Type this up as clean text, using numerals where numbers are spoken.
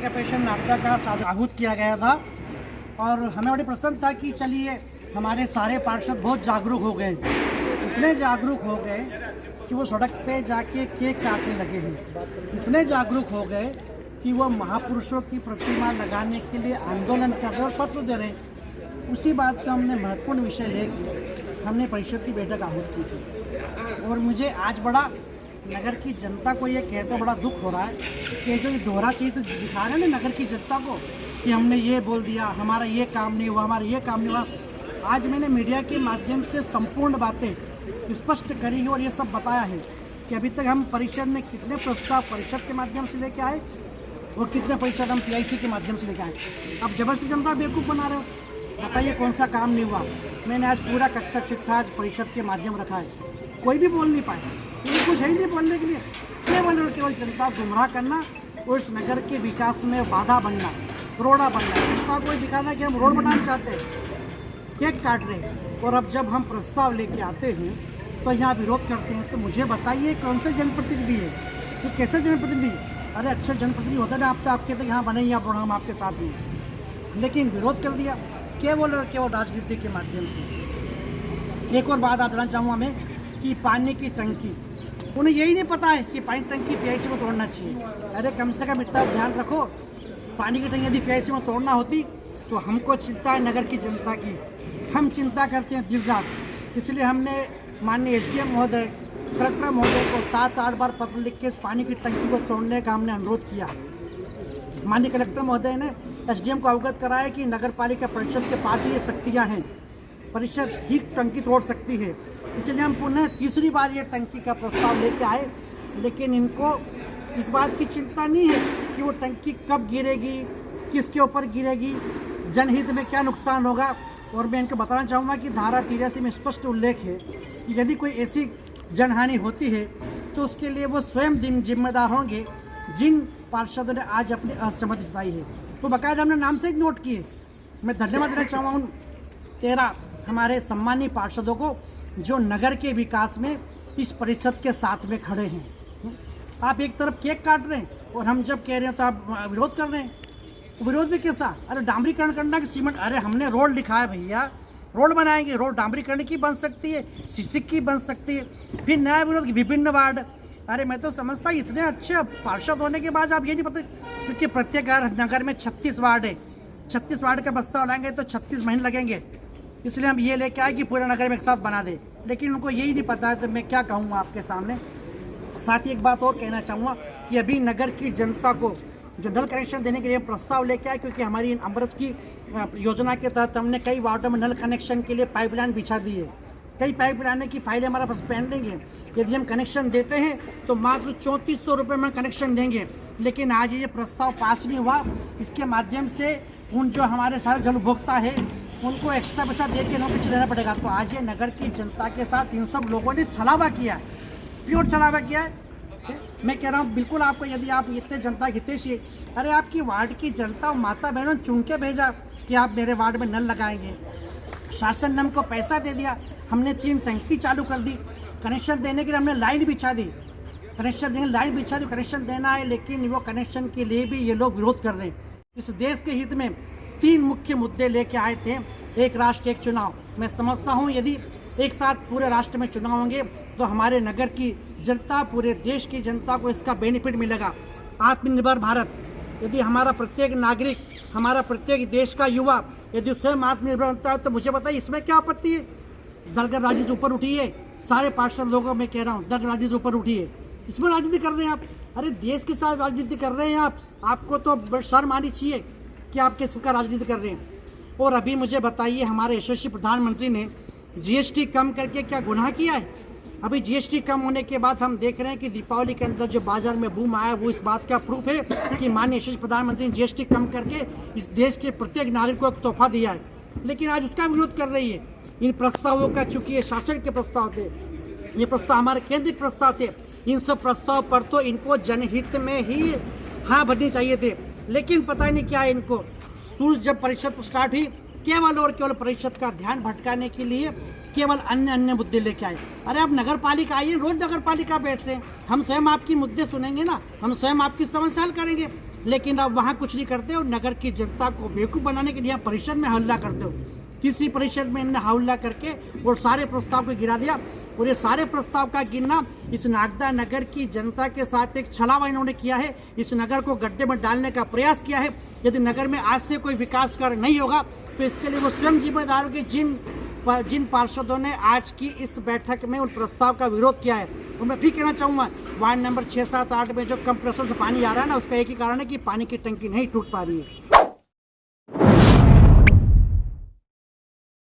का पेशेंट आपदा का आहूत किया गया था और हमें बड़ी प्रसन्न था कि चलिए हमारे सारे पार्षद बहुत जागरूक हो गए, इतने जागरूक हो गए कि वो सड़क पे जाके केक काटने लगे हैं, इतने जागरूक हो गए कि वो महापुरुषों की प्रतिमा लगाने के लिए आंदोलन कर रहे और पत्र दे रहे। उसी बात का हमने महत्वपूर्ण विषय लेकर हमने परिषद की बैठक आहूत की थी। और मुझे आज बड़ा नगर की जनता को ये कहते बड़ा दुख हो रहा है कि जो ये दोहरा चीज़ दिखा रहे हैं ना नगर की जनता को कि हमने ये बोल दिया, हमारा ये काम नहीं हुआ, हमारा ये काम नहीं हुआ। आज मैंने मीडिया के माध्यम से संपूर्ण बातें स्पष्ट करी है और ये सब बताया है कि अभी तक हम परिषद में कितने प्रस्ताव परिषद के माध्यम से लेके आए और कितने परिषद हम PIC के माध्यम से लेके आए। अब जबरदस्ती जनता बेवकूफ़ बना रहे हो, बताइए कौन सा काम नहीं हुआ। मैंने आज पूरा कच्चा चिट्ठा आज परिषद के माध्यम रखा है, कोई भी बोल नहीं पाया, ये कुछ है ही नहीं बोलने के लिए, केवल और केवल जनता गुमराह करना और इस नगर के विकास में बाधा बनना, रोड़ा बनना, जनता को दिखाना कि हम रोड बनाना चाहते हैं, केक काट रहे हैं। और अब जब हम प्रस्ताव लेके आते हैं तो यहाँ विरोध करते हैं। तो मुझे बताइए कौन से जनप्रतिनिधि है, ये कैसे जनप्रतिनिधि? अरे अच्छे जनप्रतिनिधि होते ना, आप तो आपके तक यहाँ बने ही आप हम आपके साथ में, लेकिन विरोध कर दिया केवल और केवल राजनीति के माध्यम से। एक और बात आप जानना चाहूँगा मैं कि पानी की टंकी, उन्हें यही नहीं पता है कि पानी टंकी PIC को तोड़ना चाहिए। अरे कम से कम इतना ध्यान रखो, पानी की टंकी यदि PIC में तोड़ना होती तो हमको चिंता है नगर की जनता की, हम चिंता करते हैं दिन रात। इसलिए हमने माननीय SDM महोदय, कलेक्टर महोदय को 7-8 बार पत्र लिख के इस पानी की टंकी को तोड़ने का हमने अनुरोध किया। माननीय कलेक्टर महोदय ने SDM को अवगत कराया कि नगर पालिका परिषद के पास ये शक्तियाँ हैं, परिषद ही टंकी तोड़ सकती है। इसलिए हम पुनः तीसरी बार ये टंकी का प्रस्ताव लेके आए, लेकिन इनको इस बात की चिंता नहीं है कि वो टंकी कब गिरेगी, किसके ऊपर गिरेगी, जनहित में क्या नुकसान होगा। और मैं इनको बताना चाहूँगा कि धारा 83 में स्पष्ट उल्लेख है कि यदि कोई ऐसी जनहानि होती है तो उसके लिए वो स्वयं जिम्मेदार होंगे जिन पार्षदों ने आज अपनी असहमति जताई है। तो बाकायदा हमने नाम से ही नोट किए। मैं धन्यवाद देना चाहूँगा उन 13 हमारे सम्मानीय पार्षदों को जो नगर के विकास में इस परिषद के साथ में खड़े हैं। आप एक तरफ केक काट रहे हैं और हम जब कह रहे हैं तो आप विरोध कर रहे हैं। विरोध भी कैसा? अरे डामरीकरण करना कि सीमेंट? अरे हमने रोड लिखा है भैया, रोड बनाएंगे, रोड डामरीकरण की बन सकती है, सीसी की बन सकती है। फिर नया विरोध की विभिन्न वार्ड। अरे मैं तो समझता इतने अच्छे पार्षद होने के बाद आप ये नहीं पता, क्योंकि प्रत्येक नगर में 36 वार्ड है, 36 वार्ड का प्रस्ताव लाएंगे तो 36 महीने लगेंगे। इसलिए हम ये लेके आए कि पूरे नगर में एक साथ बना दे, लेकिन उनको यही नहीं पता है। तो मैं क्या कहूँगा आपके सामने। साथ ही एक बात और कहना चाहूँगा कि अभी नगर की जनता को जो नल कनेक्शन देने के लिए प्रस्ताव लेके आए, क्योंकि हमारी अमृत की योजना के तहत हमने कई वार्डों में नल कनेक्शन के लिए पाइपलाइन बिछा दी है। कई पाइपलाइनों की फाइलें हमारे पास पेंडिंग है। यदि हम कनेक्शन देते हैं तो मात्र 3400 रुपये में कनेक्शन देंगे, लेकिन आज ये प्रस्ताव पास नहीं हुआ। इसके माध्यम से उन जो हमारे सारे जल उपभोक्ता है उनको एक्स्ट्रा पैसा दे के नौकरी चलाना पड़ेगा। तो आज ये नगर की जनता के साथ इन सब लोगों ने छलावा किया है, प्योर छलावा किया है। मैं कह रहा हूँ बिल्कुल आपको, यदि आप इतने जनता हितैषी, अरे आपकी वार्ड की जनता और माता बहनों चुन के भेजा कि आप मेरे वार्ड में नल लगाएंगे। शासन ने हमको पैसा दे दिया, हमने 3 टंकी चालू कर दी, कनेक्शन देने के लिए हमने लाइन बिछा दी, कनेक्शन देने लाइन बिछा दी, कनेक्शन देना है, लेकिन वो कनेक्शन के लिए भी ये लोग विरोध कर रहे हैं। इस देश के हित में 3 मुख्य मुद्दे लेके आए थे, एक राष्ट्र एक चुनाव। मैं समझता हूँ यदि एक साथ पूरे राष्ट्र में चुनाव होंगे तो हमारे नगर की जनता, पूरे देश की जनता को इसका बेनिफिट मिलेगा। आत्मनिर्भर भारत, यदि हमारा प्रत्येक नागरिक, हमारा प्रत्येक देश का युवा यदि स्वयं आत्मनिर्भर बनता है तो मुझे बताइए इसमें क्या आपत्ति है? दलगत राजनीति ऊपर उठी है, सारे पार्षद लोगों में कह रहा हूँ दलगत राजनीति ऊपर उठी है, इसमें राजनीति कर रहे हैं आप। अरे देश के साथ राजनीति कर रहे हैं आप, आपको तो शर्म आनी चाहिए कि आप किसका राजनीति कर रहे हैं। और अभी मुझे बताइए हमारे यशस्वी प्रधानमंत्री ने GST कम करके क्या गुनाह किया है? अभी GST कम होने के बाद हम देख रहे हैं कि दीपावली के अंदर जो बाजार में बूम आया वो इस बात का प्रूफ है कि माननीय यशस्वी प्रधानमंत्री ने GST कम करके इस देश के प्रत्येक नागरिक को एक तोहफा दिया है, लेकिन आज उसका विरोध कर रही है। इन प्रस्तावों का, चूंकि ये शासन के प्रस्ताव थे, ये प्रस्ताव हमारे केंद्रीय प्रस्ताव थे, इन सब प्रस्ताव पर तो इनको जनहित में ही हाँ भरनी चाहिए थे, लेकिन पता नहीं क्या है इनको। सूर्य जब परिषद स्टार्ट हुई केवल और केवल परिषद का ध्यान भटकाने के लिए केवल अन्य मुद्दे लेके आए। अरे आप नगर पालिका आइए, रोज नगर पालिका बैठ रहे हैं, हम स्वयं आपकी मुद्दे सुनेंगे ना, हम स्वयं आपकी समस्या हल करेंगे। लेकिन अब वहाँ कुछ नहीं करते और नगर की जनता को बेवकूफ़ बनाने के लिए यहाँ परिषद में हमला करते हो। किसी परिषद में इन्होंने हमला करके और सारे प्रस्ताव को गिरा दिया। और ये सारे प्रस्ताव का गिरना इस नागदा नगर की जनता के साथ एक छलावा इन्होंने किया है। इस नगर को गड्ढे में डालने का प्रयास किया है। यदि नगर में आज से कोई विकास कार्य नहीं होगा तो इसके लिए वो स्वयं जिम्मेदार होंगे। जिन पार्षदों ने आज की इस बैठक में उन प्रस्ताव का विरोध किया है। तो मैं फिर कहना चाहूँगा, वार्ड नंबर 6, 7, 8 में जो कंप्रेसर से पानी आ रहा है ना, उसका एक ही कारण है कि पानी की टंकी नहीं टूट पा रही है।